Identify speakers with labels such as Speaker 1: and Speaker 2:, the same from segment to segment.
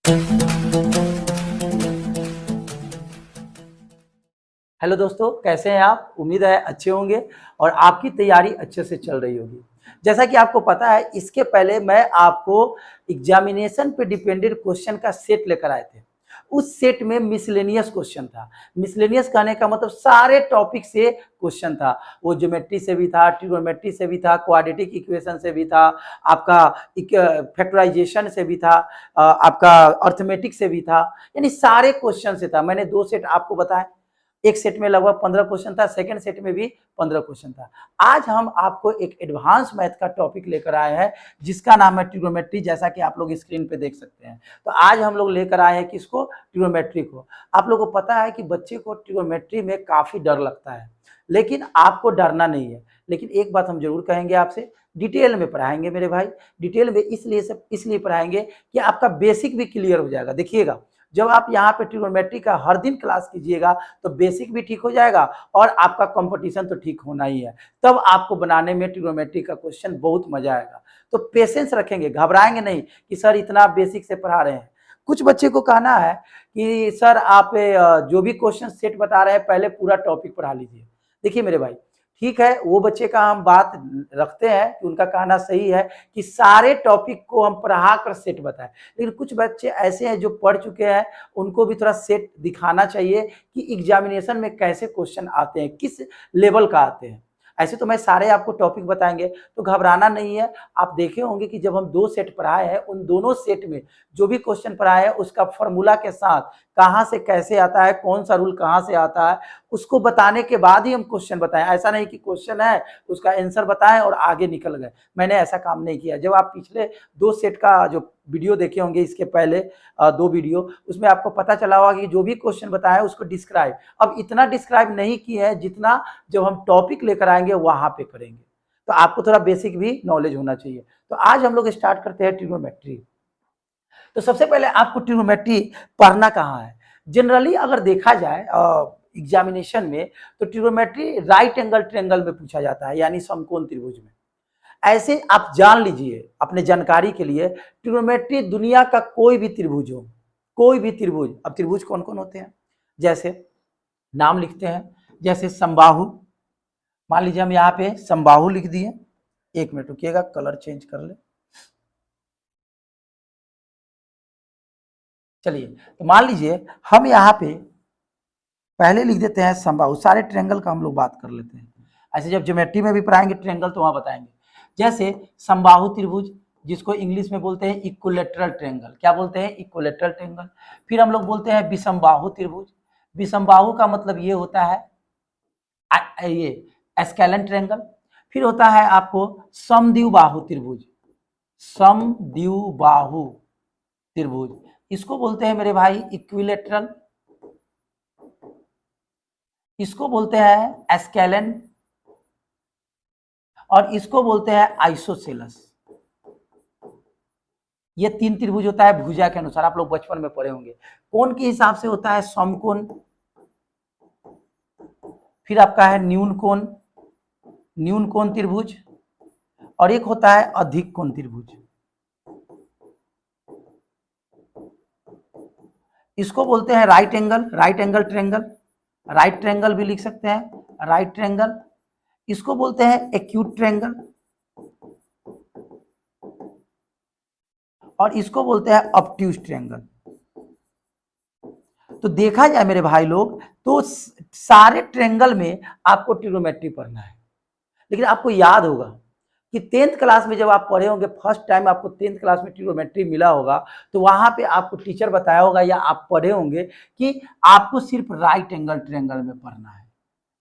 Speaker 1: Hello दोस्तों, कैसे हैं आप? उम्मीद है अच्छे होंगे और आपकी तैयारी अच्छे से चल रही होगी। जैसा कि आपको पता है, इसके पहले मैं आपको एग्जामिनेशन पे डिपेंडेंट क्वेश्चन का सेट लेकर आए थे। उस सेट में मिसलेनियस क्वेश्चन था। मिसलेनियस कहने का मतलब सारे टॉपिक से क्वेश्चन था। वो ज्योमेट्री से भी था, ट्रिग्नोमेट्री से भी था, क्वाड्रेटिक इक्वेशन से भी था, आपका फैक्टराइजेशन से भी था, आपका अर्थमेटिक से भी था, यानी सारे क्वेश्चन से था। मैंने 2 सेट आपको बताए। एक सेट में लगभग 15 क्वेश्चन था, सेकंड सेट में भी 15 क्वेश्चन था। आज हम आपको एक एडवांस मैथ का टॉपिक लेकर आए हैं जिसका नाम है ट्रिग्नोमेट्री, जैसा कि आप लोग स्क्रीन पे देख सकते हैं। तो आज हम लोग लेकर आए हैं किसको? ट्रिग्नोमेट्री को। आप लोगों को पता है कि बच्चे को ट्रिग्नोमेट्री में काफी डर लगता है, लेकिन आपको डरना नहीं है। लेकिन एक बात हम जरूर कहेंगे आपसे, डिटेल में पढ़ाएंगे मेरे भाई। डिटेल में इसलिए पढ़ाएंगे कि आपका बेसिक भी क्लियर हो जाएगा। देखिएगा, जब आप यहाँ पे ट्रिग्नोमेट्री का हर दिन क्लास कीजिएगा तो बेसिक भी ठीक हो जाएगा और आपका कंपटीशन तो ठीक होना ही है। तब आपको बनाने में ट्रिग्नोमेट्री का क्वेश्चन बहुत मजा आएगा। तो पेशेंस रखेंगे, घबराएंगे नहीं कि सर इतना बेसिक से पढ़ा रहे हैं। कुछ बच्चे को कहना है कि सर आप जो भी क्वेश्चन सेट बता रहे हैं पहले पूरा टॉपिक पढ़ा लीजिए। देखिए मेरे भाई, ठीक है, वो बच्चे का हम बात रखते हैं कि उनका कहना सही है कि सारे टॉपिक को हम पढ़ा कर सेट बताएं। लेकिन कुछ बच्चे ऐसे हैं जो पढ़ चुके हैं, उनको भी थोड़ा सेट दिखाना चाहिए कि एग्जामिनेशन में कैसे क्वेश्चन आते हैं, किस लेवल का आते हैं। ऐसे तो मैं सारे आपको टॉपिक बताएंगे, तो घबराना नहीं है। आप देखे होंगे कि जब हम 2 सेट पढ़ाए हैं, उन दोनों सेट में जो भी क्वेश्चन पढ़ाए हैं उसका फॉर्मूला के साथ कहाँ से कैसे आता है, कौन सा रूल कहाँ से आता है, उसको बताने के बाद ही हम क्वेश्चन बताएं। ऐसा नहीं कि क्वेश्चन है उसका आंसर बताएं और आगे निकल गए। मैंने ऐसा काम नहीं किया। जब आप पिछले 2 सेट का जो वीडियो देखे होंगे, इसके पहले 2 वीडियो, उसमें आपको पता चला होगा कि जो भी क्वेश्चन बताया उसको डिस्क्राइब, अब इतना डिस्क्राइब नहीं किया है जितना जब हम टॉपिक लेकर आएंगे वहां पे करेंगे। तो आपको थोड़ा बेसिक भी नॉलेज होना चाहिए। तो आज हम लोग स्टार्ट करते हैं ट्रिग्नोमेट्री। तो सबसे पहले आपको ट्रिग्नोमेट्री पढ़ना कहाँ है? जनरली अगर देखा जाए एग्जामिनेशन में, तो ट्रिग्नोमेट्री राइट एंगल ट्रायंगल में पूछा जाता है, यानी समकोण त्रिभुज में। ऐसे आप जान लीजिए अपने जानकारी के लिए, ट्रिग्नोमेट्री दुनिया का कोई भी त्रिभुज हो, कोई भी त्रिभुज। अब त्रिभुज कौन कौन होते हैं, जैसे नाम लिखते हैं, जैसे समबाहु। मान लीजिए हम यहाँ पे समबाहु लिख दिए। एक मिनट रुकिएगा, कलर चेंज कर ले। चलिए, तो मान लीजिए हम यहाँ पे पहले लिख देते हैं समबाहु। सारे ट्रायंगल का हम लोग बात कर लेते हैं। ऐसे जब ज्योमेट्री में भी पढ़ाएंगे ट्रायंगल तो वहां बताएंगे। जैसे समबाहु त्रिभुज, जिसको इंग्लिश में बोलते हैं इक्विलैटरल ट्रायंगल। क्या बोलते हैं? Equilateral triangle. फिर हम लोग बोलते हैं विषमबाहु त्रिभुज। विषमबाहु का मतलब ये होता है ये स्केलन ट्रायंगल। फिर होता है आपको समद्विबाहु त्रिभुज। समद्विबाहु त्रिभुज, इसको बोलते हैं मेरे भाई इक्विलैटरल। इसको बोलते हैं स्केलन और इसको बोलते हैं आइसोसेलस। ये 3 त्रिभुज होता है भुजा के अनुसार, आप लोग बचपन में पढ़े होंगे। कोण के हिसाब से होता है समकोण, फिर आपका है न्यून कोण, न्यून कोण त्रिभुज, और एक होता है अधिक कोण त्रिभुज। इसको बोलते हैं right angle, right angle triangle. Right triangle भी लिख सकते हैं, राइट ट्रायंगल। इसको बोलते हैं एक्यूट ट्रायंगल और इसको बोलते हैं ऑब्ट्यूज ट्रायंगल। तो देखा जाए मेरे भाई लोग, तो सारे ट्रायंगल में आपको ट्रिग्नोमेट्री पढ़ना है। लेकिन आपको याद होगा कि 10th क्लास में जब आप पढ़े होंगे, फर्स्ट टाइम आपको 10th क्लास में ट्रिग्नोमेट्री मिला होगा, तो वहां पे आपको टीचर बताया होगा या आप पढ़े होंगे कि आपको सिर्फ राइट एंगल ट्रायंगल में पढ़ना है।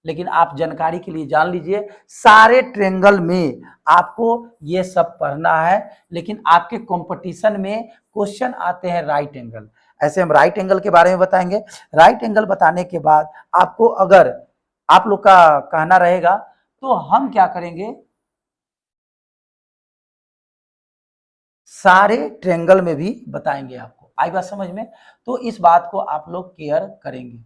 Speaker 1: लेकिन आप जानकारी के लिए जान लीजिए, सारे ट्रायंगल में आपको ये सब पढ़ना है। लेकिन आपके कंपटीशन में क्वेश्चन आते हैं राइट एंगल। ऐसे हम राइट एंगल के बारे में बताएंगे। राइट एंगल बताने के बाद आपको अगर आप लोग का कहना रहेगा तो हम क्या करेंगे, सारे ट्रायंगल में भी बताएंगे आपको। आई बात समझ में? तो इस बात को आप लोग केयर करेंगे,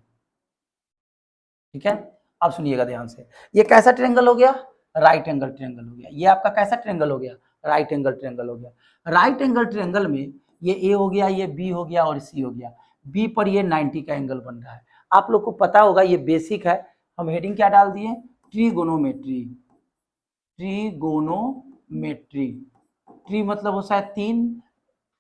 Speaker 1: ठीक है? अब सुनिएगा ध्यान से। ये कैसा ट्रायंगल हो गया? राइट एंगल ट्रायंगल हो गया। ये आपका कैसा ट्रायंगल हो गया? राइट एंगल ट्रायंगल हो गया। राइट एंगल ट्रायंगल में ये ए हो गया, ये बी हो गया और सी हो गया। बी पर ये 90 का एंगल बन रहा है। आप लोग को पता होगा, ये बेसिक है। हम हेडिंग क्या डाल दिए, ट्रिगोनोमेट्री। ट्रिगोनोमेट्री, ट्री मतलब होता है 3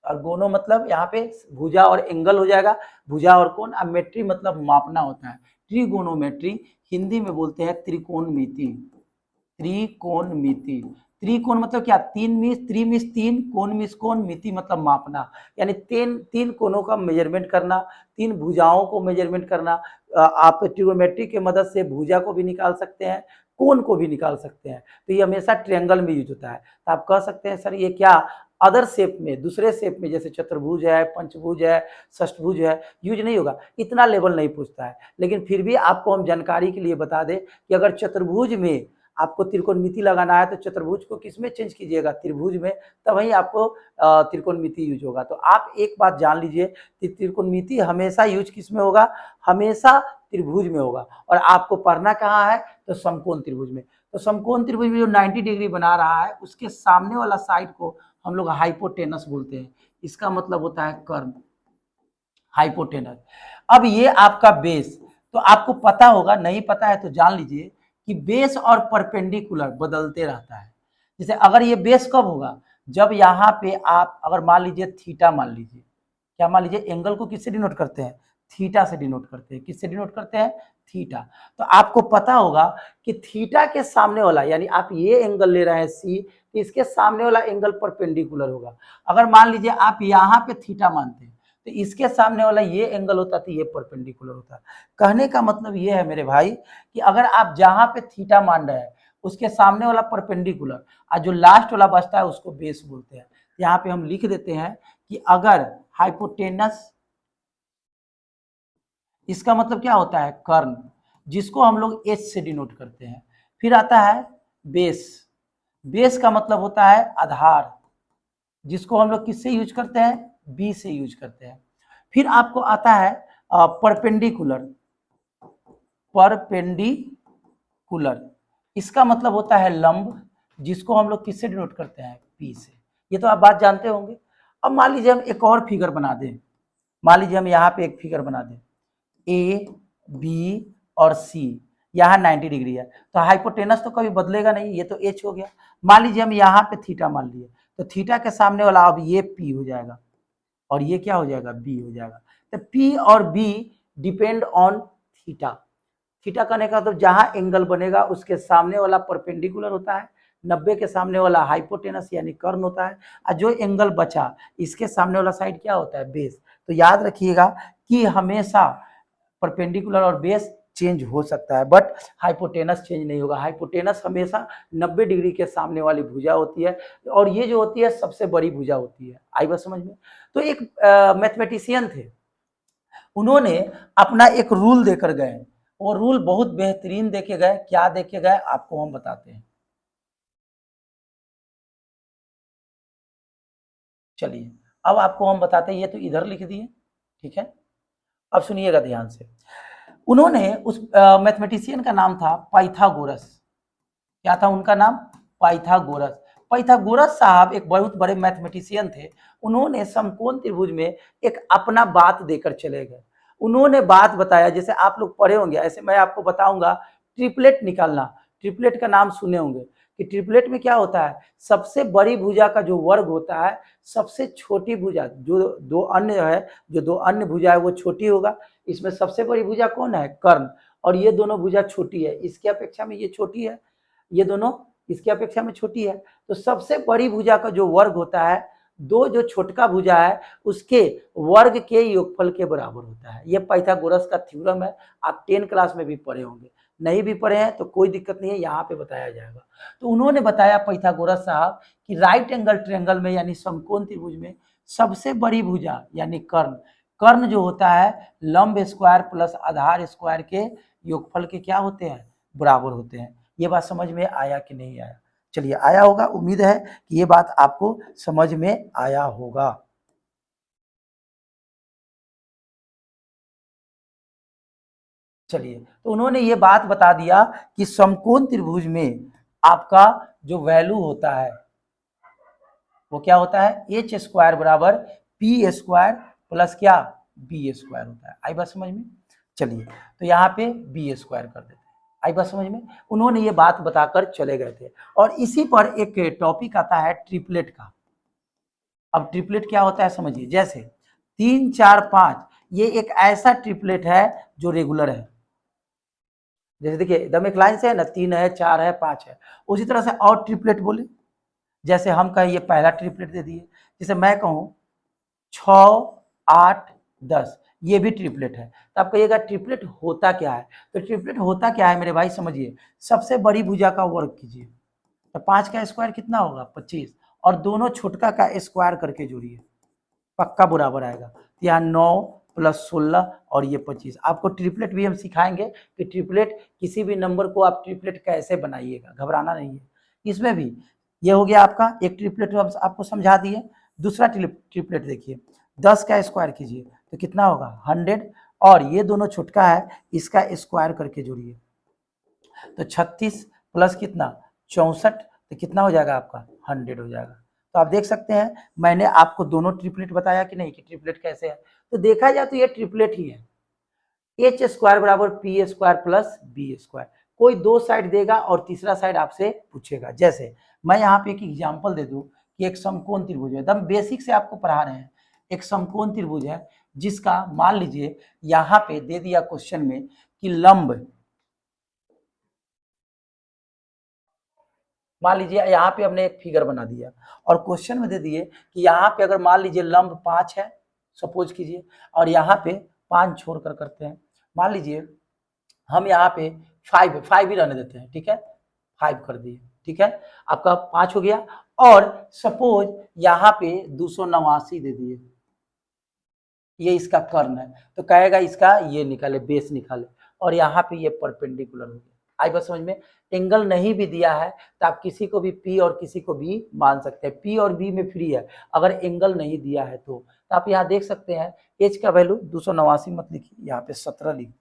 Speaker 1: और गोनो मतलब यहाँ पे भुजा और एंगल हो जाएगा, भुजा और कोण। अब मेट्री मतलब मापना होता है। ट्रिगोनोमेट्री हिंदी में बोलते हैं त्रिकोणमिति। त्रिकोणमिति, त्रिकोण मतलब क्या, 3 मीस, त्रि मीस 3, कोण मीस कोण, मिति मतलब मापना, यानी तीन कोणों का मेजरमेंट करना, 3 भुजाओं को मेजरमेंट करना। आप ट्रिगोनोमेट्री की मदद से भुजा को भी निकाल सकते हैं, कोण को भी निकाल सकते हैं। तो ये हमेशा ट्रायंगल में यूज होता है। तो आप कह सकते हैं सर ये क्या अदर शेप में, दूसरे शेप में जैसे चतुर्भुज है, पंचभुज है, षष्ठभुज है, यूज नहीं होगा, इतना लेवल नहीं पूछता है। लेकिन फिर भी आपको हम जानकारी के लिए बता दें कि अगर चतुर्भुज में आपको त्रिकोणमिति लगाना है तो चतुर्भुज को किस में चेंज कीजिएगा, त्रिभुज में, तब ही आपको त्रिकोणमिति यूज होगा। तो आप एक बात जान लीजिए कि त्रिकोणमिति हमेशा यूज किस में होगा, हमेशा त्रिभुज में होगा। और आपको पढ़ना कहाँ है, तो समकोण त्रिभुज में। तो समकोण त्रिभुज में जो 90 डिग्री बना रहा है उसके सामने वाला साइड को हम लोग हाइपोटेनस बोलते हैं। इसका मतलब होता है कर्ण, हाइपोटेनस। अब ये आपका बेस, तो आपको पता होगा, नहीं पता है तो जान लीजिए कि बेस और परपेंडिकुलर बदलते रहता है। जैसे अगर ये बेस कब होगा, जब यहाँ पे आप अगर मान लीजिए थीटा, मान लीजिए क्या, मान लीजिए एंगल को किससे डिनोट करते हैं, थीटा से डिनोट करते हैं। किससे डिनोट करते हैं, थीटा। तो आपको पता होगा कि थीटा के सामने वाला, यानी आप ये एंगल ले रहे हैं सी, तो इसके सामने वाला एंगल परपेंडिकुलर होगा। अगर मान लीजिए आप यहाँ पे थीटा मानते हैं तो इसके सामने वाला ये एंगल होता तो ये परपेंडिकुलर होता। कहने का मतलब ये है मेरे भाई कि अगर आप जहां पे थीटा मान रहे हैं उसके सामने वाला परपेंडिकुलर, और जो लास्ट वाला बचता है उसको बेस बोलते हैं। यहाँ पे हम लिख देते हैं कि अगर हाइपोटेनस, इसका मतलब क्या होता है, कर्ण, जिसको हम लोग एच से डिनोट करते हैं। फिर आता है बेस, बेस का मतलब होता है आधार, जिसको हम लोग किससे यूज करते हैं, बी से यूज करते हैं। फिर आपको आता है परपेंडिकुलर, परपेंडिकुलर, इसका मतलब होता है लंब, जिसको हम लोग किससे डिनोट करते हैं, पी से। ये तो आप बात जानते होंगे। अब मान लीजिए हम एक और फिगर बना दें, मान लीजिए हम यहाँ पे एक फिगर बना दें, ए बी और सी, यहाँ 90 डिग्री है, तो हाइपोटेनस तो कभी बदलेगा नहीं, ये तो एच हो गया। मान लीजिए हम यहाँ पे थीटा मान लिए, तो थीटा के सामने वाला अब ये पी हो जाएगा और ये क्या हो जाएगा, बी हो जाएगा। तो पी और B depend on theta. Theta करने का तो जहां एंगल बनेगा उसके सामने वाला परपेंडिकुलर होता है, 90 के सामने वाला हाइपोटेनस यानी कर्ण होता है, और जो एंगल बचा इसके सामने वाला साइड क्या होता है, बेस। तो याद रखिएगा कि हमेशा परपेंडिकुलर और बेस चेंज हो सकता है, बट हाइपोटेनस चेंज नहीं होगा। हाइपोटेनस हमेशा 90 डिग्री के सामने वाली भुजा होती है, और ये जो होती है सबसे बड़ी भुजा होती है। आई बात समझ में। तो एक मैथमेटिशियन थे, उन्होंने अपना एक रूल देकर गए, वो रूल बहुत बेहतरीन देके गए। क्या देके गए आपको हम बताते हैं, चलिए अब आपको हम बताते हैं। ये तो इधर लिख दिए, ठीक है। अब सुनिएगा ध्यान से। उन्होंने उस मैथमेटिशियन का नाम था पाइथागोरस। क्या था उनका नाम, पाइथागोरस। पाइथागोरस साहब एक बहुत बड़े मैथमेटिशियन थे। उन्होंने समकोण त्रिभुज में एक अपना बात देकर चले गए। उन्होंने बात बताया, जैसे आप लोग पढ़े होंगे, ऐसे मैं आपको बताऊंगा ट्रिपलेट निकालना। ट्रिपलेट का नाम सुने होंगे कि ट्रिपलेट में क्या होता है, सबसे बड़ी भुजा का जो वर्ग होता है, सबसे छोटी भुजा जो दो अन्य है, जो दो अन्य भुजा है वो छोटी होगा। इसमें सबसे बड़ी भुजा कौन है, कर्ण, और ये दोनों भुजा छोटी है, इसकी अपेक्षा में ये छोटी है, ये दोनों इसकी अपेक्षा में छोटी है। तो सबसे बड़ी भुजा का जो वर्ग होता है, दो जो छोटका भुजा है उसके वर्ग के योगफल के बराबर होता है। ये पाइथागोरस का थ्योरम है। आप 10 क्लास में भी पढ़े होंगे, नहीं भी पढ़े हैं तो कोई दिक्कत नहीं है, यहाँ पे बताया जाएगा। तो उन्होंने बताया पाइथागोरस साहब कि राइट एंगल ट्रायंगल में यानी समकोण त्रिभुज में सबसे बड़ी भुजा यानी कर्ण, कर्ण जो होता है लंब स्क्वायर प्लस आधार स्क्वायर के योगफल के क्या होते हैं, बराबर होते हैं। ये बात समझ में आया कि नहीं आया, चलिए आया होगा, उम्मीद है कि ये बात आपको समझ में आया होगा। चलिए, तो उन्होंने ये बात बता दिया कि समकोण त्रिभुज में आपका जो वैल्यू होता है वो क्या होता है, एच स्क्वायर बराबर पी स्क्वायर प्लस क्या बी स्क्वायर होता है। आई बात समझ में? चलिए तो यहाँ पे बी स्क्वायर कर देते हैं। आई बात समझ में? उन्होंने ये बात बताकर चले गए थे। और इसी पर एक टॉपिक आता है ट्रिपलेट का। अब ट्रिपलेट क्या होता है समझिए, जैसे 3 4 5 ये एक ऐसा ट्रिपलेट है जो रेगुलर है। जैसे देखिए एकदम एक लाइन से है ना, 3 है 4 है 5 है। उसी तरह से और ट्रिपलेट बोले, जैसे हम कहें ये पहला ट्रिपलेट दे दिए, जैसे मैं कहूँ 6 8 10 ये भी ट्रिपलेट है। तो आप कहिएगा ट्रिपलेट होता क्या है? तो ट्रिपलेट होता क्या है मेरे भाई समझिए, सबसे बड़ी भुजा का वर्ग कीजिए, तो 5 का स्क्वायर कितना होगा 25, और दोनों छोटका का स्क्वायर करके जोड़िए, पक्का बराबर आएगा। यहाँ 9 प्लस 16 और ये 25। आपको ट्रिपलेट भी हम सिखाएंगे कि ट्रिपलेट किसी भी नंबर को आप ट्रिपलेट कैसे बनाइएगा, घबराना नहीं है। इसमें भी ये हो गया आपका एक ट्रिपलेट, हम आपको समझा दिए। दूसरा ट्रिपलेट देखिए, 10 का स्क्वायर कीजिए तो कितना होगा 100, और ये दोनों छुटका है इसका स्क्वायर करके जोड़िए, तो 36 प्लस कितना 64, तो कितना हो जाएगा आपका 100 हो जाएगा। तो आप देख सकते हैं मैंने आपको दोनों ट्रिपलेट बताया कि नहीं, कि ट्रिपलेट कैसे है। तो देखा जाए तो ये ट्रिपलेट ही है। एच स्क्वायर बराबर P square plus B square, कोई दो साइड देगा और तीसरा साइड आपसे पूछेगा। जैसे मैं यहाँ पे एक एग्जांपल दे दूं कि एक समकोण त्रिभुज है, एकदम बेसिक से आपको पढ़ा रहे हैं। एक समकोण त्रिभुज है जिसका मान लीजिए यहाँ पे दे दिया क्वेश्चन में कि लंब, मान लीजिए यहाँ पे हमने एक फिगर बना दिया और क्वेश्चन में दे दिए कि यहाँ पे अगर मान लीजिए लंब 5 है, सपोज कीजिए, और यहाँ पे 5 छोड़कर करते हैं, मान लीजिए हम यहाँ पे 5 ही रहने देते हैं, ठीक है, 5 कर दिए, ठीक है, आपका 5 हो गया। और सपोज यहाँ पे 289 दे दिए, ये इसका कर्ण है, तो कहेगा इसका ये निकाले, बेस निकाले, और यहाँ पे ये परपेंडिकुलर हो गया। आई बात समझ में? एंगल नहीं भी दिया है तो आप किसी को भी पी और किसी को भी मान सकते हैं, पी और बी में फ्री है। अगर एंगल नहीं दिया है तो आप यहाँ देख सकते हैं एच का वैल्यू 289 मत लिखिए, यहाँ पे 17 लिख,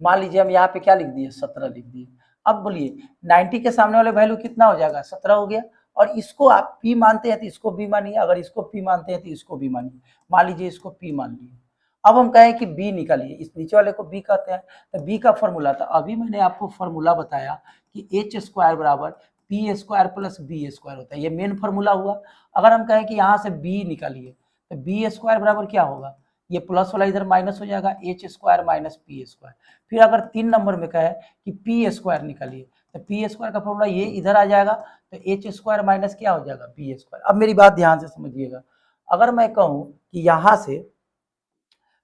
Speaker 1: मान लीजिए हम यहाँ पे क्या लिख दिए 17 लिख दिए। अब बोलिए 90 के सामने वाले वैल्यू कितना हो जाएगा 17 हो गया, और इसको आप पी मानते हैं तो इसको बी मानिए, अगर इसको पी मानते हैं तो इसको भी मानिए। मान लीजिए इसको पी मान लिए। अब हम कहें कि बी निकालिए, इस नीचे वाले को बी कहते हैं, तो बी का फॉर्मूला था, अभी मैंने आपको फॉर्मूला बताया कि एच स्क्वायर बराबर P square plus B square होता है, ये मेन फॉर्मूला हुआ। अगर हम कहें कि यहाँ से बी निकालिए तो बी स्क्वायर बराबर क्या होगा, ये प्लस वाला इधर माइनस हो जाएगा, H square minus P square. फिर अगर 3 नंबर में कहे कि पी स्क्वायर निकालिए तो पी स्क्वायर का फॉर्मूला ये इधर आ जाएगा, तो एच स्क्वायर माइनस क्या हो जाएगा बी स्क्वायर। अब मेरी बात ध्यान से समझिएगा, अगर मैं कहूँ कि यहाँ से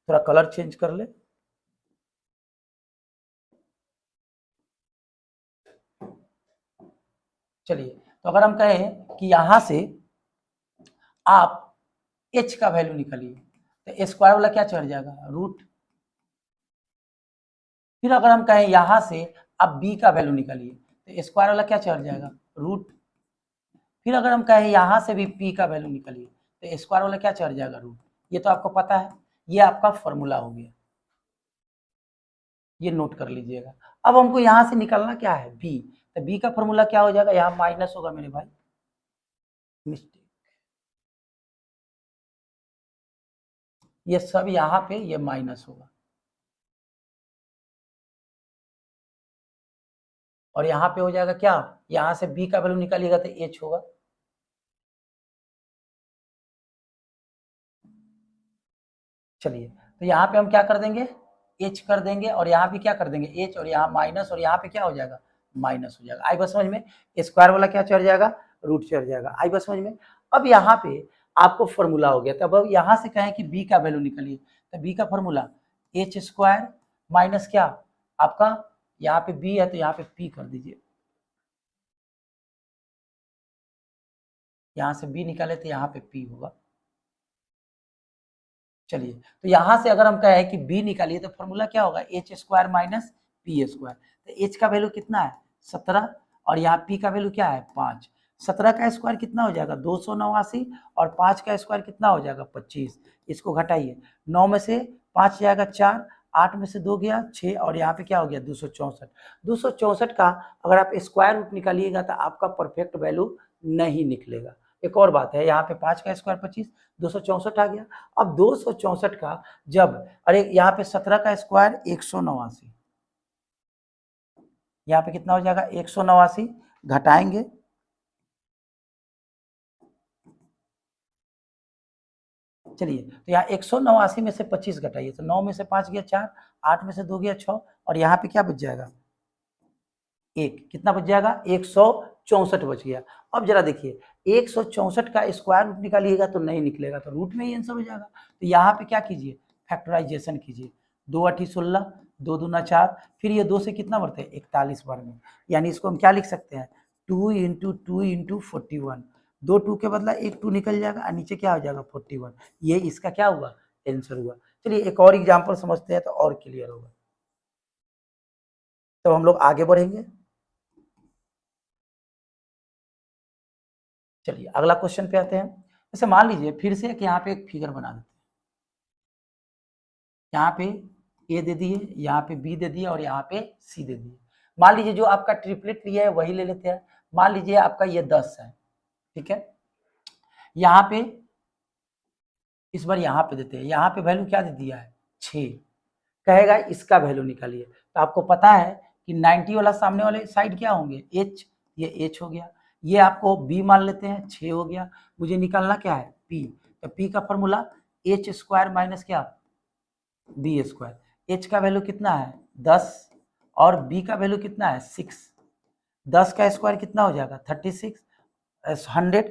Speaker 1: थोड़ा कलर चेंज कर ले, चलिए, तो अगर हम कहें कि यहाँ से आप h का वैल्यू निकालिए तो स्क्वायर वाला क्या चढ़ जाएगा रूट। फिर अगर हम कहें यहाँ से आप b का वैल्यू निकालिए तो स्क्वायर वाला क्या चढ़ जाएगा रूट। फिर अगर हम कहें यहाँ से भी p का वैल्यू निकालिए तो स्क्वायर वाला क्या चढ़ जाएगा रूट। ये तो आपको पता है, ये आपका फॉर्मूला हो गया, ये नोट कर लीजिएगा। अब हमको यहाँ से निकालना क्या है b, तो b का फॉर्मूला क्या हो जाएगा, यहाँ माइनस होगा मेरे भाई, मिस्टेक, ये सब यहाँ पे ये माइनस होगा, और यहाँ पे हो जाएगा क्या, यहाँ से b का वैल्यू निकालिएगा तो h होगा। चलिए, तो यहाँ पे हम क्या कर देंगे h कर देंगे, और यहाँ भी क्या कर देंगे h, और यहाँ माइनस, और यहाँ पे क्या हो जाएगा माइनस हो जाएगा। आई बस समझ में? स्क्वायर वाला क्या चढ़ जाएगा रूट चढ़ जाएगा। आई बस समझ में? अब यहाँ पे आपको फॉर्मूला हो गया, तब अब यहाँ से कहें कि b का वैल्यू निकालिए, तो b का फॉर्मूला एच स्क्वायर माइनस क्या आपका, यहाँ पे b है तो यहाँ पे p कर दीजिए, यहाँ से b निकाले तो यहाँ पे p होगा। चलिए, तो यहाँ से अगर हम कहें कि b निकालिए तो फॉर्मूला क्या होगा H square minus P square, तो h का वैल्यू कितना है 17, और यहाँ p का वैल्यू क्या है 5। 17 का स्क्वायर कितना हो जाएगा 289, और 5 का स्क्वायर कितना हो जाएगा 25। इसको घटाइए, 9 में से 5 जाएगा 4, 8 में से 2 गया 6, और यहाँ पे क्या हो गया 264। 264 का अगर आप स्क्वायर रूट निकालिएगा तो आपका परफेक्ट वैल्यू नहीं निकलेगा, एक और बात है, यहाँ पे 5 का स्क्वायर 25, 264 आ गया। अब 264 का जब, अरे यहाँ पे 17 का स्क्वायर 189, यहाँ पे कितना हो जाएगा 189, घटाएंगे, चलिए तो यहाँ 189 में से 25 घटाइए, तो 9 में से 5 गया 4, 8 में से 2 गया 6, और यहाँ पे क्या बच जाएगा 1, कितना बच जाएगा 164 बच गया। अब जरा देखिए 164 का स्क्वायर रूट निकालिएगा तो नहीं निकलेगा, तो रूट में ही आंसर हो जाएगा। तो यहाँ पे क्या कीजिए, फैक्टराइजेशन कीजिए, 2 8 16, 2 दूना 4, फिर ये 2 से कितना बढ़ते हैं 41 बार में, यानी इसको हम क्या लिख सकते हैं 2 × 2 × 41, 2 2 के बदला 1 2 निकल जाएगा और नीचे क्या हो जाएगा 41, ये इसका क्या हुआ आंसर हुआ। चलिए एक और एग्जाम्पल समझते हैं तो और क्लियर होगा। तो हम लोग आगे बढ़ेंगे। चलिए अगला क्वेश्चन पे आते हैं। जैसे मान लीजिए फिर से कि यहाँ पे एक फिगर बना देते हैं, यहाँ पे ए दे दिए, यहाँ पे बी दे दिए और यहाँ पे सी दे दिए। मान लीजिए जो आपका ट्रिपलेट लिया है वही ले लेते हैं। मान लीजिए आपका ये 10 है, ठीक है। यहाँ पे इस बार यहाँ पे देते हैं, यहाँ पे वैल्यू क्या दे दिया है 6, कहेगा इसका वैल्यू निकालिए। तो आपको पता है कि 90 वाला सामने वाले साइड क्या होंगे h, ये h हो गया, ये आपको b मान लेते हैं 6 हो गया। मुझे निकालना क्या है p, तो p का फॉर्मूला h स्क्वायर माइनस क्या b स्क्वायर। h का वैल्यू कितना है 10 और b का वैल्यू कितना है 6, 10 का स्क्वायर कितना हो जाएगा 36, 100,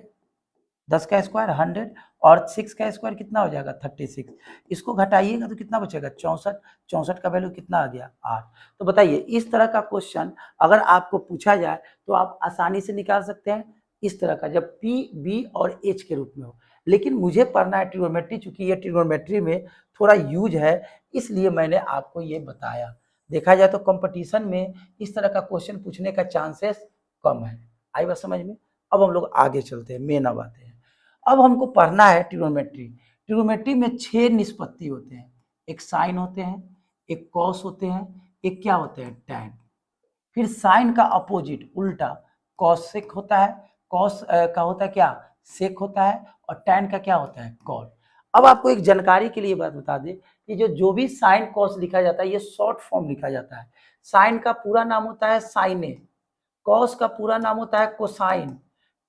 Speaker 1: 10 का स्क्वायर 100 और 6 का स्क्वायर कितना हो जाएगा 36, इसको घटाइएगा तो कितना बचेगा 64, 64 का वैल्यू कितना आ गया 8। तो बताइए इस तरह का क्वेश्चन अगर आपको पूछा जाए तो आप आसानी से निकाल सकते हैं इस तरह का, जब P, B और H के रूप में हो। लेकिन मुझे पढ़ना है ट्रिग्नोमेट्री, चूंकि ये ट्रिग्नोमेट्री में थोड़ा यूज है इसलिए मैंने आपको ये बताया। देखा जाए तो कंपटीशन में इस तरह का क्वेश्चन पूछने का चांसेस कम है। आई बात समझ में। अब हम लोग आगे चलते हैं, मेन अब आते हैं। अब हमको पढ़ना है ट्रिग्नोमेट्री। ट्रिग्नोमेट्री में 6 निष्पत्ति होते हैं, एक साइन होते हैं, एक कॉस होते हैं, एक क्या होते हैं टैन। फिर साइन का अपोजिट उल्टा कॉसेक होता है, कॉस का होता है क्या सेक होता है, और टैन का क्या होता है कॉट। अब आपको एक जानकारी के लिए बात बता दें कि जो भी साइन कॉस लिखा जाता है ये शॉर्ट फॉर्म लिखा जाता है। साइन का पूरा नाम होता है साइने, कॉस का पूरा नाम होता है कोसाइन,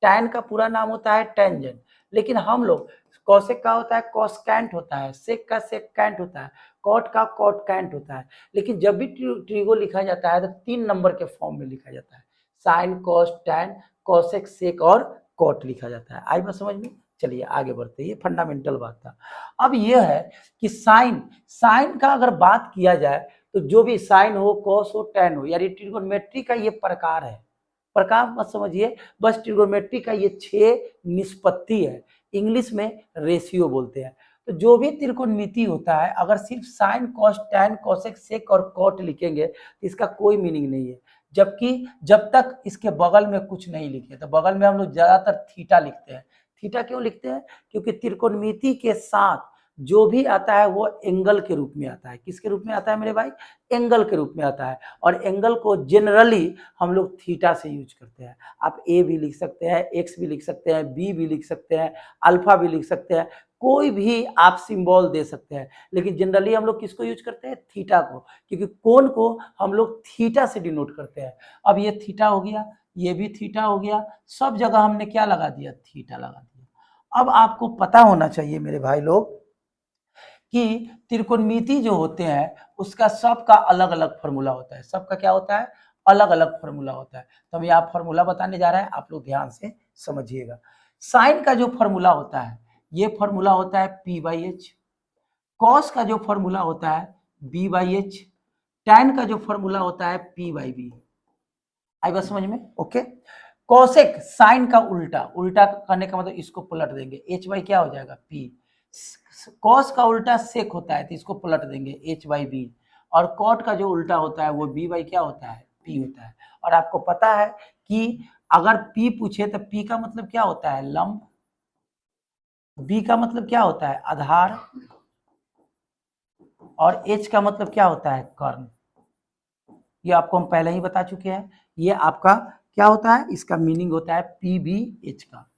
Speaker 1: टैन का पूरा नाम होता है टेंजेंट। लेकिन हम लोग कॉसेक का होता है कॉसकैंट होता है, सेक का सेककैंट होता है, कॉट का कॉटकैंट होता है। लेकिन जब भी ट्रिगो लिखा जाता है तो 3 नंबर के फॉर्म में लिखा जाता है, sine cos tan cosec sec और कॉट लिखा जाता है। आई बात समझ में। चलिए आगे बढ़ते हैं, ये फंडामेंटल बात था। अब ये है कि साइन, साइन का अगर बात किया जाए तो जो भी साइन हो कॉस हो टैन हो, यानी ट्रिगोनोमेट्री का ये प्रकार है। प्रकार मत समझिए, बस ट्रिगोनोमेट्री का ये 6 निष्पत्ति है, इंग्लिश में रेशियो बोलते हैं। तो जो भी त्रिकोणमिति होता है अगर सिर्फ sine cos tan cosec sec और कॉट लिखेंगे तो इसका कोई मीनिंग नहीं है। जबकि जब तक इसके बगल में कुछ नहीं लिखे, तो बगल में हम लोग ज्यादातर थीटा लिखते हैं। थीटा क्यों लिखते हैं, क्योंकि त्रिकोणमिति के साथ जो भी आता है वो एंगल के रूप में आता है। किसके रूप में आता है मेरे भाई, एंगल के रूप में आता है। और एंगल को जनरली हम लोग थीटा से यूज करते हैं। आप ए भी लिख सकते हैं, एक्स भी लिख सकते हैं, बी भी लिख सकते हैं, अल्फा भी लिख सकते हैं, कोई भी आप सिंबल दे सकते हैं। लेकिन जनरली हम लोग किसको यूज करते हैं, थीटा को, क्योंकि कोण को हम लोग थीटा से डिनोट करते हैं। अब ये थीटा हो गया, ये भी थीटा हो गया, सब जगह हमने क्या लगा दिया, थीटा लगा दिया। अब आपको पता होना चाहिए मेरे भाई लोग कि त्रिकोणमिति जो होते हैं उसका सबका अलग अलग फॉर्मूला होता है। सबका क्या होता है, अलग अलग फॉर्मूला होता है। तो हम यहाँ फॉर्मूला बताने जा रहे हैं, आप लोग ध्यान से समझिएगा। साइन का जो फॉर्मूला होता है ये फॉर्मूला होता है P/H, कॉस का जो फॉर्मूला होता है B/H, टैन का जो फॉर्मूला होता है P/B। आई बात समझ में, ओके। कॉसेक साइन का उल्टा, उल्टा करने का मतलब इसको पलट देंगे, H/, क्या हो जाएगा P। कॉस का उल्टा सेक होता है तो इसको पलट देंगे H/B। और कॉट का जो उल्टा होता है वो B/, क्या होता है P होता है। और आपको पता है कि अगर P पूछे तो P का मतलब क्या होता है लंब, B का मतलब क्या होता है आधार, और H का मतलब क्या होता है कर्ण। ये आपको हम पहले ही बता चुके हैं। ये आपका क्या होता है, इसका मीनिंग होता है PBH का।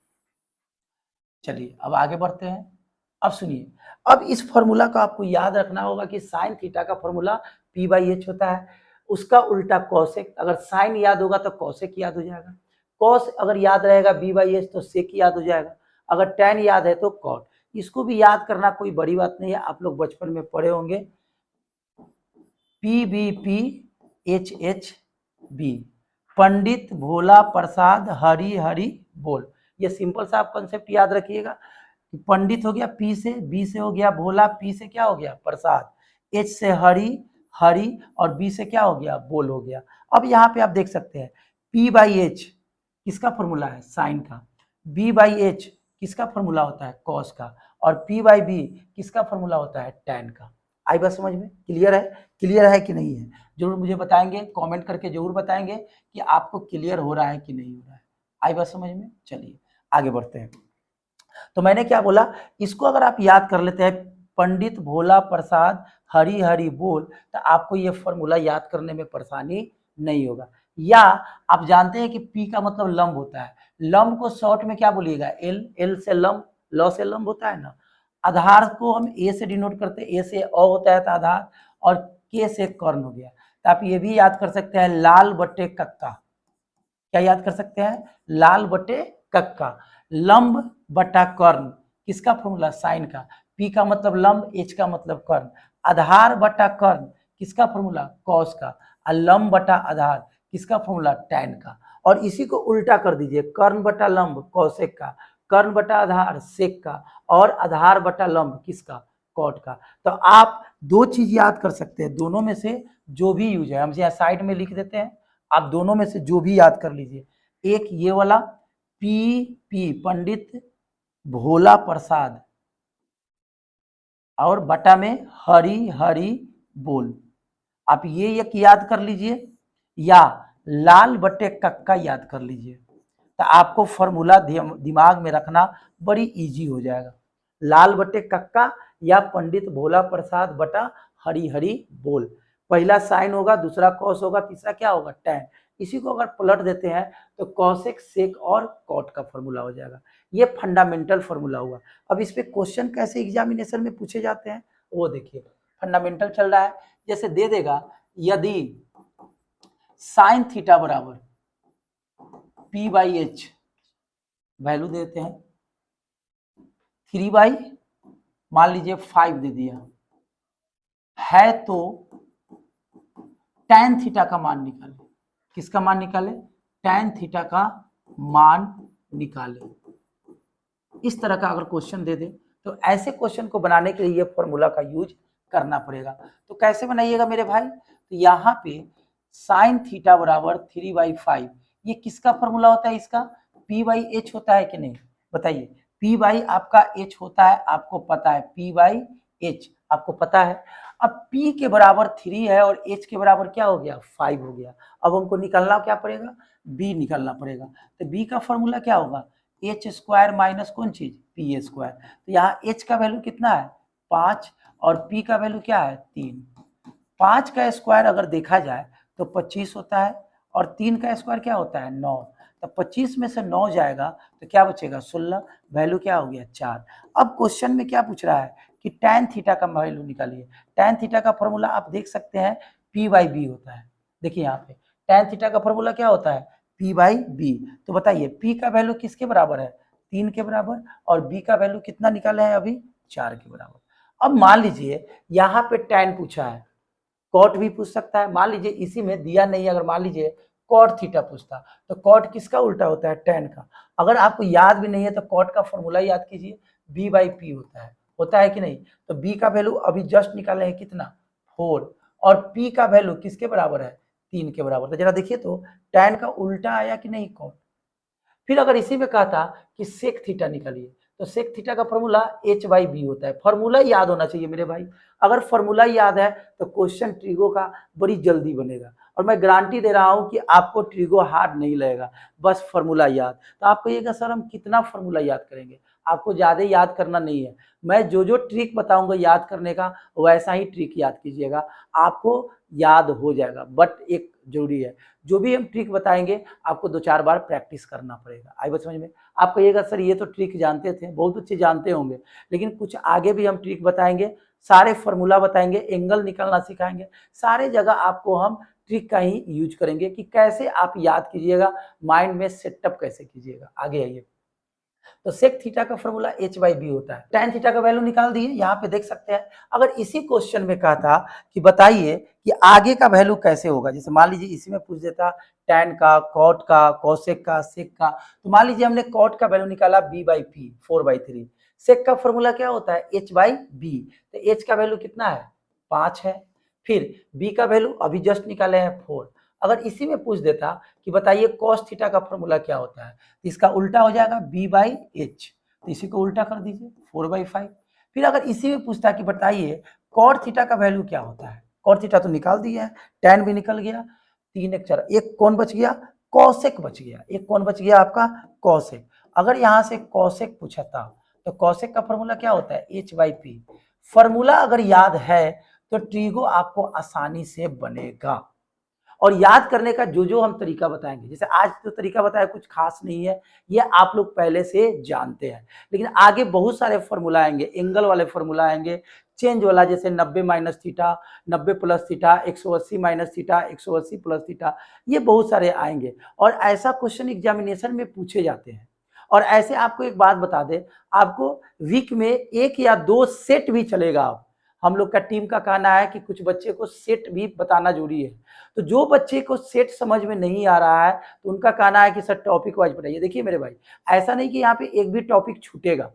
Speaker 1: चलिए अब आगे बढ़ते हैं। अब सुनिए, अब इस फॉर्मूला का आपको याद रखना होगा कि साइन थीटा का फॉर्मूला पी बाई एच होता है, उसका उल्टा कॉसेक। अगर साइन याद होगा तो कॉसेक याद हो जाएगा, कॉस अगर याद रहेगा बी बाई एच तो सेक याद हो जाएगा, अगर टैन याद है तो कॉट। इसको भी याद करना कोई बड़ी बात नहीं है, आप लोग बचपन में पढ़े होंगे। P B P H H B, Pandit Bhola Prasad Hari Hari बोल। ये सिंपल सा आप कंसेप्ट याद रखिएगा। पंडित हो गया पी से, बी से हो गया भोला, पी से क्या हो गया प्रसाद, एच से हरि हरि और बी से क्या हो गया बोल हो गया। अब यहाँ पे आप देख सकते हैं पी बाई एच किसका फॉर्मूला है साइन का, बी बाई एच किसका फॉर्मूला होता है कॉस का, और पी बाई बी किसका फॉर्मूला होता है टैन का। आई बात समझ में, क्लियर है? क्लियर है कि नहीं है जरूर मुझे बताएंगे, कमेंट करके जरूर बताएंगे कि आपको क्लियर हो रहा है कि नहीं हो रहा है। आई बात समझ में, चलिए आगे बढ़ते हैं। तो मैंने क्या बोला, इसको अगर आप याद कर लेते हैं पंडित भोला प्रसाद हरि हरि बोल, तो आपको ये फॉर्मूला याद करने में परेशानी नहीं होगा। या आप जानते हैं कि पी का मतलब लंब होता है, लंब को शॉर्ट में क्या बोलिएगा एल, एल से लंब, ल से लंब होता है ना। आधार को हम ए से डिनोट करते हैं, ए से अ होता है तो आधार, और के से कर्ण हो गया। तो आप ये भी याद कर सकते हैं लाल बट्टे कक्का, क्या याद कर सकते हैं लाल बटे कक्का, लंब बटा कर्ण किसका फॉर्मूला साइन का, पी का मतलब लंब, एच का मतलब कर्ण, आधार बटा कर्ण किसका फॉर्मूला कॉस का, और लंब बटा आधार किसका फॉर्मूला टैन का। और इसी को उल्टा कर दीजिए, कर्ण बटा लंब कौशिक का, कर्ण बटा आधार सेक का, और आधार बटा लंब किसका कॉट का। तो आप दो चीज याद कर सकते हैं, दोनों में से जो भी यूज है हम यहाँ साइड में लिख देते हैं, आप दोनों में से जो भी याद कर लीजिए। एक ये वाला पी पी पंडित भोला प्रसाद और बटा में हरि हरि बोल, आप ये एक याद कर लीजिए, या लाल बटे कक्का याद कर लीजिए। तो आपको फॉर्मूला दिमाग में रखना बड़ी इजी हो जाएगा, लाल बटे कक्का या पंडित भोला प्रसाद बटा हरि हरि बोल। पहला साइन होगा, दूसरा कॉस होगा, तीसरा क्या होगा टैन। इसी को अगर पलट देते हैं तो कॉसेक सेक और कॉट का फॉर्मूला हो जाएगा। ये फंडामेंटल फॉर्मूला हुआ। अब इस पे क्वेश्चन कैसे एग्जामिनेशन में पूछे जाते हैं वो देखिए, फंडामेंटल चल रहा है, जैसे दे देगा यदि साइन थीटा बराबर पी बाई एच, वैल्यू देते हैं 3 बाई मान लीजिए 5 दे दिया है, तो tan थीटा का मान निकाले, किसका मान निकाले tan थीटा का मान निकाले। इस तरह का अगर क्वेश्चन दे दे तो ऐसे क्वेश्चन को बनाने के लिए ये फॉर्मूला का यूज करना पड़ेगा। तो कैसे बनाइएगा मेरे भाई, तो यहाँ पे साइन थीटा बराबर 3/5, ये किसका फॉर्मूला होता है इसका, पी बाई एच होता है कि नहीं बताइए, पी बाई आपका एच होता है, आपको पता है पी बाई एच आपको पता है। अब पी के बराबर 3 है और एच के बराबर क्या हो गया 5 हो गया। अब हमको निकालना क्या पड़ेगा, बी निकालना पड़ेगा। तो बी का फॉर्मूला क्या होगा एच स्क्वायर माइनस कौन चीज पी स्क्वायर। तो यहाँ एच का वैल्यू कितना है 5 और पी का वैल्यू क्या है 3। 5 का स्क्वायर अगर देखा जाए तो 25 होता है, और 3 का स्क्वायर क्या होता है 9। तो 25 में से 9 जाएगा तो क्या बचेगा 16, वैल्यू क्या हो गया 4। अब क्वेश्चन में क्या पूछ रहा है कि tan थीटा का वैल्यू निकालिए। tan थीटा का फॉर्मूला आप देख सकते हैं p बाई बी होता है। देखिए यहाँ पे tan थीटा का फॉर्मूला क्या होता है p बाई बी। तो बताइए p का वैल्यू किसके बराबर है 3 के बराबर, और b का वैल्यू कितना निकाले हैं अभी 4 के बराबर। अब मान लीजिए यहाँ पे tan पूछा है, कॉट भी पूछ सकता है, मान लीजिए इसी में दिया नहीं, अगर मान लीजिए कॉट थीटा पूछता तो कॉट किसका उल्टा होता है टैन का। अगर आपको याद भी नहीं है तो कॉट का फॉर्मूला याद कीजिए बी बाई पी होता है कि नहीं। तो बी का वैल्यू अभी जस्ट निकाले हैं कितना 4, और पी का वैल्यू किसके बराबर है 3 के बराबर। तो जरा देखिए तो टैन का उल्टा आया कि नहीं कॉट। फिर अगर इसी में कहा था कि सेक थीटा निकालिए, तो सेक थीटा का फॉर्मूला एच बाई बी होता है। फॉर्मूला याद होना चाहिए मेरे भाई, अगर फॉर्मूला याद है तो क्वेश्चन ट्रिगो का बड़ी जल्दी बनेगा, और मैं गारंटी दे रहा हूं कि आपको ट्रिगो हार्ड नहीं लगेगा, बस फॉर्मूला याद। तो आप कहिएगा सर हम कितना फॉर्मूला याद करेंगे, आपको ज्यादा याद करना नहीं है, मैं जो जो ट्रिक बताऊंगा याद करने का वैसा ही ट्रिक याद कीजिएगा, आपको याद हो जाएगा। बट एक जरूरी है, जो भी हम ट्रिक बताएंगे आपको 2-4 बार प्रैक्टिस करना पड़ेगा। आई बात समझ में। आप कहिएगा सर ये तो ट्रिक जानते थे, बहुत बच्चे जानते होंगे, लेकिन कुछ आगे भी हम ट्रिक बताएंगे, सारे फॉर्मूला बताएंगे, एंगल निकालना सिखाएंगे, सारे जगह आपको हम ट्रिक का ही यूज करेंगे कि कैसे आप याद कीजिएगा, माइंड में सेटअप कैसे कीजिएगा। आगे आइए, तो सेक थीटा का फॉर्मूला h बाई बी होता है। tan थीटा का वैल्यू निकाल दिए, यहाँ पे देख सकते हैं। अगर इसी क्वेश्चन में कहा था कि बताइए कि आगे का वैल्यू कैसे होगा, जैसे मान लीजिए इसी में पूछ देता tan का, cot का, cosec का, sec का, तो मान लीजिए हमने cot का वैल्यू निकाला b बाई पी 4/3, sec का फॉर्मूला क्या होता है h बाई बी, तो h का वैल्यू कितना है 5 है, फिर b का वैल्यू अभी जस्ट निकाले हैं 4। अगर इसी में पूछ देता कि बताइए cos थीटा का फॉर्मूला क्या होता है, तो इसका उल्टा हो जाएगा b बाई एच, तो इसी को उल्टा कर दीजिए 4/5। फिर अगर इसी में पूछता कि बताइए cot थीटा का वैल्यू क्या होता है, cot थीटा तो निकाल दिया है, tan भी निकल गया, 3 एक 4, एक कौन बच गया cosec बच गया, एक कौन बच गया आपका cosec। अगर यहाँ से cosec पूछा था तो cosec का फॉर्मूला क्या होता है h बाई पी। फॉर्मूला अगर याद है तो ट्रिगो आपको आसानी से बनेगा। और याद करने का जो जो हम तरीका बताएंगे, जैसे आज जो तरीका बताया कुछ खास नहीं है, ये आप लोग पहले से जानते हैं, लेकिन आगे बहुत सारे फॉर्मूला आएंगे, एंगल वाले फॉर्मूला आएंगे, चेंज वाला, जैसे 90 minus theta, 90 plus theta, 180 minus theta, 180 plus theta, ये बहुत सारे आएंगे। और ऐसा क्वेश्चन एग्जामिनेशन में पूछे जाते हैं। और ऐसे आपको एक बात बता दें, आपको वीक में 1 या 2 सेट भी चलेगा। आप हम लोग का टीम का कहना है कि कुछ बच्चे को सेट भी बताना जरूरी है, तो जो बच्चे को सेट समझ में नहीं आ रहा है तो उनका कहना है कि सर टॉपिक वाइज पढ़ाइए। देखिए मेरे भाई, ऐसा नहीं कि यहाँ पे एक भी टॉपिक छूटेगा,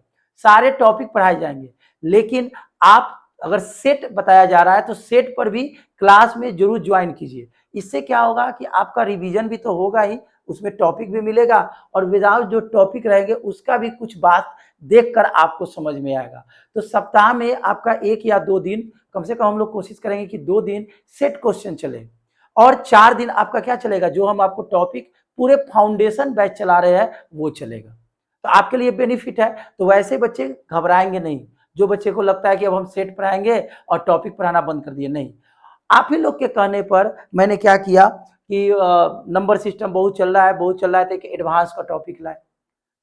Speaker 1: सारे टॉपिक पढ़ाए जाएंगे, लेकिन आप अगर सेट बताया जा रहा है तो सेट पर भी क्लास में जरूर ज्वाइन कीजिए। इससे क्या होगा कि आपका रिवीजन भी तो होगा ही, उसमें टॉपिक भी मिलेगा, और विदाउट जो टॉपिक रहेंगे उसका भी कुछ बात देखकर आपको समझ में आएगा। तो सप्ताह में आपका 1 या 2 दिन, कम से कम हम लोग कोशिश करेंगे कि 2 दिन सेट क्वेश्चन चले, और 4 दिन आपका क्या चलेगा, जो हम आपको टॉपिक पूरे फाउंडेशन बैच चला रहे हैं वो चलेगा। तो आपके लिए बेनिफिट है। तो वैसे बच्चे घबराएंगे नहीं, जो बच्चे को लगता है कि अब हम सेट पढ़ाएंगे और टॉपिक पढ़ाना बंद कर दिए, नहीं। आप ही लोग के कहने पर मैंने क्या किया कि नंबर सिस्टम बहुत चल रहा है, बहुत चल रहा है, तो एक एडवांस का टॉपिक लाए।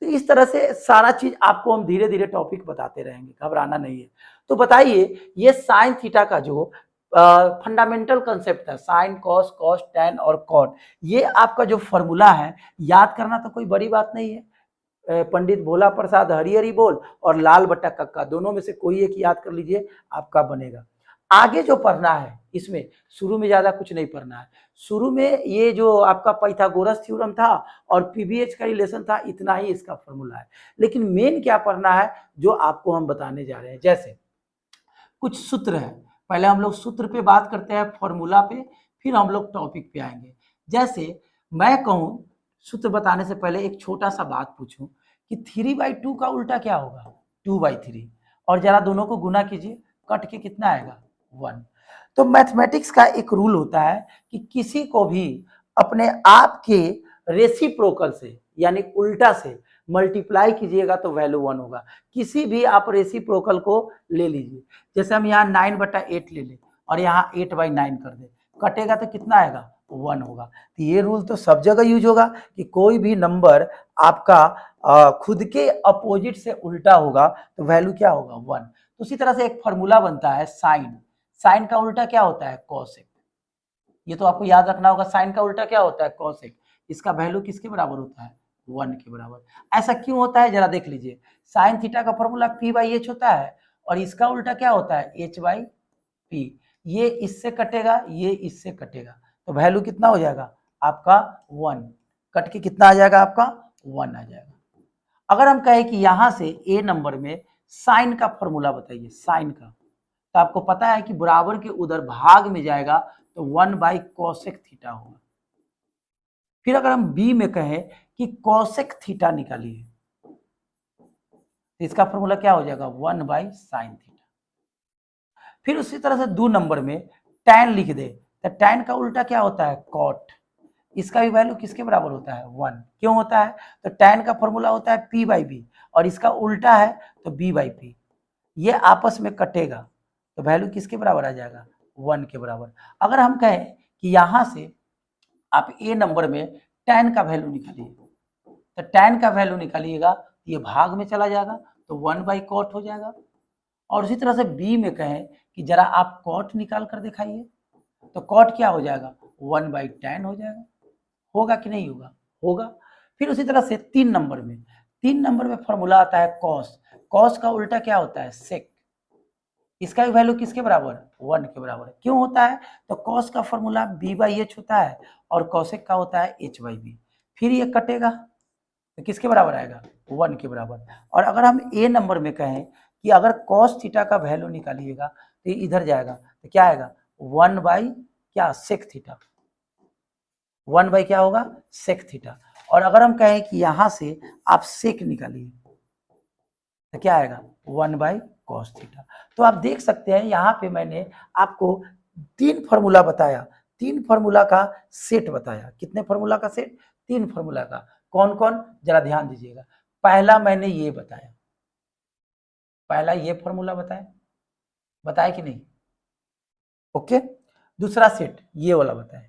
Speaker 1: तो इस तरह से सारा चीज आपको हम धीरे धीरे टॉपिक बताते रहेंगे, घबराना नहीं है। तो बताइए, ये साइन थीटा का जो फंडामेंटल कंसेप्ट है, साइन कॉस, कॉस टैन और कॉट, ये आपका जो फॉर्मूला है, याद करना तो कोई बड़ी बात नहीं है। पंडित भोला प्रसाद हरि हरि बोल और लाल बट्टा कक्का, दोनों में से कोई एक याद कर लीजिए, आपका बनेगा। आगे जो पढ़ना है इसमें शुरू में ज्यादा कुछ नहीं पढ़ना है। शुरू में ये जो आपका पाइथागोरस थ्योरम था और पीबीएच का रिलेशन था, इतना ही इसका फॉर्मूला है। लेकिन मेन क्या पढ़ना है जो आपको हम बताने जा रहे हैं, जैसे कुछ सूत्र है, पहले हम लोग सूत्र पे बात करते हैं, फॉर्मूला पे, फिर हम लोग टॉपिक पे आएंगे। जैसे मैं कहूं, सूत्र बताने से पहले एक छोटा सा बात पूछूं कि 3/2 का उल्टा क्या होगा 2/3, और जरा दोनों को गुना कीजिए, कट के कितना आएगा 1। तो मैथमेटिक्स का एक रूल होता है कि किसी को भी अपने आप के रेसिप्रोकल से यानी उल्टा से मल्टीप्लाई कीजिएगा तो वैल्यू 1 होगा। किसी भी आप रेसिप्रोकल को ले लीजिए, जैसे हम यहाँ 9/8 ले लें और यहाँ 8/9 कर दे, कटेगा तो कितना आएगा 1 होगा। तो ये रूल तो सब जगह यूज होगा कि कोई भी नंबर आपका खुद के अपोजिट से उल्टा होगा तो वैल्यू क्या होगा 1। तो उसी तरह से एक फॉर्मूला बनता है साइन, साइन का उल्टा क्या होता है कॉसेक, ये तो आपको याद रखना होगा, साइन का उल्टा क्या होता है कॉसेक, इसका वैल्यू किसके बराबर होता है 1 के बराबर। ऐसा क्यों होता है जरा देख लीजिए, साइन थीटा का फॉर्मूला p/h होता है और इसका उल्टा क्या होता है h/p, ये इससे कटेगा, ये इससे कटेगा, तो वैल्यू कितना हो जाएगा आपका 1, कट के कितना आ जाएगा आपका 1 आ जाएगा। अगर हम कहें कि यहां से ए नंबर में साइन का फॉर्मूला बताइए, साइन का, तो आपको पता है कि बराबर के उधर भाग में जाएगा तो 1/cosec थीटा होगा। फिर अगर हम बी में कहें कि cosec थीटा निकालिए, तो इसका फॉर्मूला क्या हो जाएगा 1/sin थीटा। फिर उसी तरह से 2 नंबर में tan लिख दे, तो tan का उल्टा क्या होता है cot, इसका भी वैल्यू किसके बराबर होता है 1, क्यों होता है, तो tan का फॉर्मूला होता है p/b और इसका उल्टा है तो b/p, ये आपस में कटेगा तो वैल्यू किसके बराबर आ जाएगा 1 के बराबर। अगर हम कहें कि यहां से आप ए नंबर में tan का वैल्यू निकालिए, तो tan का वैल्यू निकालिएगा ये भाग में चला जाएगा तो 1/cot हो जाएगा। और उसी तरह से बी में कहें कि जरा आप cot निकाल कर दिखाइए, तो cot क्या हो जाएगा 1/tan हो जाएगा। होगा कि नहीं होगा? होगा। फिर उसी तरह से 3 नंबर में फॉर्मूला आता है cos का उल्टा क्या होता है sec। इसका वैल्यू किसके बराबर 1 के बराबर है। क्यों होता है? तो cos का फॉर्मूला b/h होता है और cosec का होता है h/b। फिर ये कटेगा तो किसके बराबर आएगा 1 के बराबर। और अगर हम ए नंबर में कहें कि अगर cos थीटा का वैल्यू निकालिएगा तो इधर जाएगा तो क्या आएगा 1 क्या sec थीटा, 1 क्या होगा sec थीटा। और अगर हम कहें कि यहां से आप sec निकालिए तो क्या आएगा 1/cos थीटा। तो आप देख सकते हैं यहाँ पे मैंने आपको 3 फॉर्मूला बताया, 3 फॉर्मूला का सेट बताया। कितने फॉर्मूला का सेट? 3 फॉर्मूला का। कौन कौन? जरा ध्यान दीजिएगा। पहला मैंने ये बताया, पहला ये फॉर्मूला बताया कि नहीं? ओके। दूसरा सेट ये वाला बताया।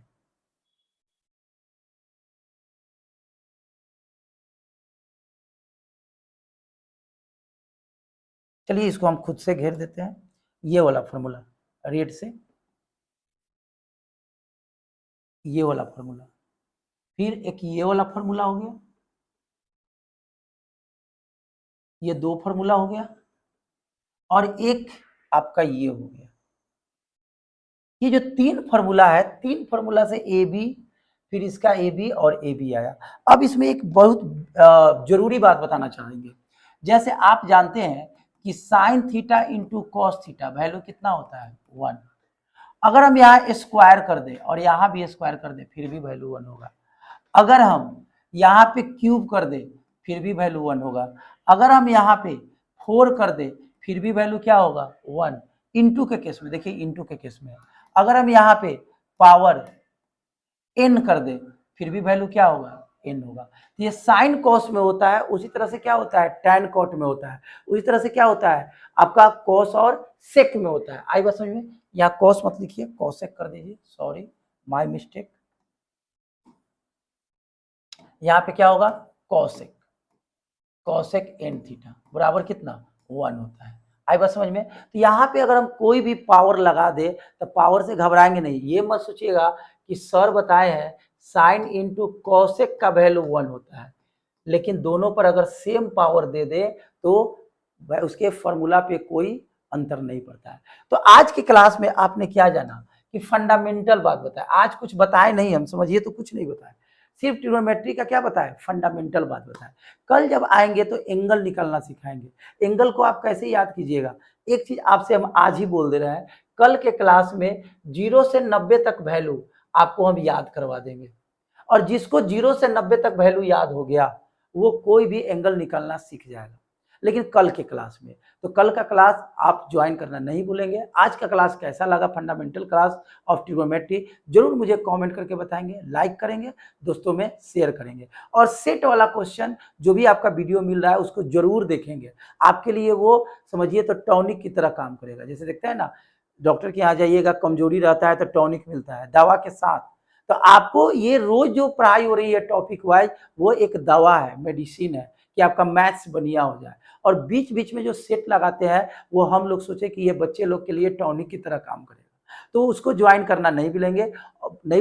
Speaker 1: चलिए इसको हम खुद से घेर देते हैं, ये वाला फॉर्मूला रेड से, ये वाला फॉर्मूला। फिर एक ये वाला फॉर्मूला हो गया, ये 2 फॉर्मूला हो गया, और एक आपका ये हो गया। ये जो 3 फॉर्मूला है, 3 फॉर्मूला से ए बी, फिर इसका ए बी और ए बी आया। अब इसमें एक बहुत जरूरी बात बताना चाहेंगे। जैसे आप जानते हैं कि sine theta into cos theta value कितना होता है 1। अगर हम यहाँ स्क्वायर कर दें और यहाँ भी स्क्वायर कर दें फिर भी वैल्यू 1 होगा। अगर हम यहाँ पे क्यूब कर दें फिर भी वैल्यू 1 होगा। अगर हम यहाँ पे 4 कर दें फिर भी वैल्यू क्या होगा 1। इंटू के केस में देखिए, इंटू के केस में अगर हम यहाँ पे पावर n कर दे फिर भी वैल्यू क्या होगा n होगा। तो ये साइन कॉस में होता है, उसी तरह से क्या होता है टैन कॉट में होता है, उसी तरह से क्या होता है आपका कॉस और सेक में होता है। आई बात समझ में? यहाँ कॉस मत लिखिए, कॉसेक कर दीजिए, सॉरी माय मिस्टेक। यहाँ पे क्या होगा कॉसेक, कॉसेक n थीटा बराबर कितना 1 होता है। आई बात समझ में? तो यहाँ पे अगर हम कोई भी पावर लगा दे तो पावर से घबराएंगे नहीं। ये मत सोचिएगा कि सर बताए हैं साइन इंटू कॉसेक का वैल्यू 1 होता है, लेकिन दोनों पर अगर सेम पावर दे दे तो उसके फॉर्मूला पे कोई अंतर नहीं पड़ता है। तो आज की क्लास में आपने क्या जाना कि फंडामेंटल बात बताया। आज कुछ बताए नहीं हम, समझिए तो कुछ नहीं बताया, सिर्फ ट्रिग्नोमेट्री का क्या बताया फंडामेंटल बात बताया। कल जब आएंगे तो एंगल निकालना सिखाएंगे। एंगल को आप कैसे याद कीजिएगा, एक चीज आपसे हम आज ही बोल दे रहे हैं, कल के क्लास में 0 से 90 तक वैल्यू आपको हम याद करवा देंगे। और जिसको 0 से 90 तक वैल्यू याद हो गया वो कोई भी एंगल निकालना सीख जाएगा, लेकिन कल के क्लास में। तो कल का क्लास आप ज्वाइन करना नहीं भूलेंगे। आज का क्लास कैसा लगा फंडामेंटल क्लास ऑफ ट्रिग्नोमेट्री जरूर मुझे कमेंट करके बताएंगे, लाइक करेंगे, दोस्तों में शेयर करेंगे। और सेट वाला क्वेश्चन जो भी आपका वीडियो मिल रहा है उसको जरूर देखेंगे, आपके लिए वो समझिए तो टॉनिक की तरह काम करेगा। जैसे देखते हैं ना डॉक्टर के यहाँ जाइएगा, कमजोरी रहता है तो टॉनिक मिलता है दवा के साथ, तो आपको ये रोज जो पढ़ाई हो रही है टॉपिक वाइज वो एक दवा है, मेडिसिन है कि आपका मैथ्स बढ़िया हो जाए। और बीच बीच में जो सेट लगाते हैं वो हम लोग सोचे कि ये बच्चे लोग के लिए टॉनिक की तरह काम करेगा, तो उसको ज्वाइन करना नहीं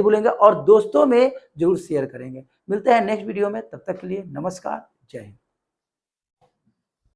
Speaker 1: भूलेंगे और दोस्तों में जरूर शेयर करेंगे। मिलते हैं नेक्स्ट वीडियो में, तब तक के लिए नमस्कार, जय हिंद।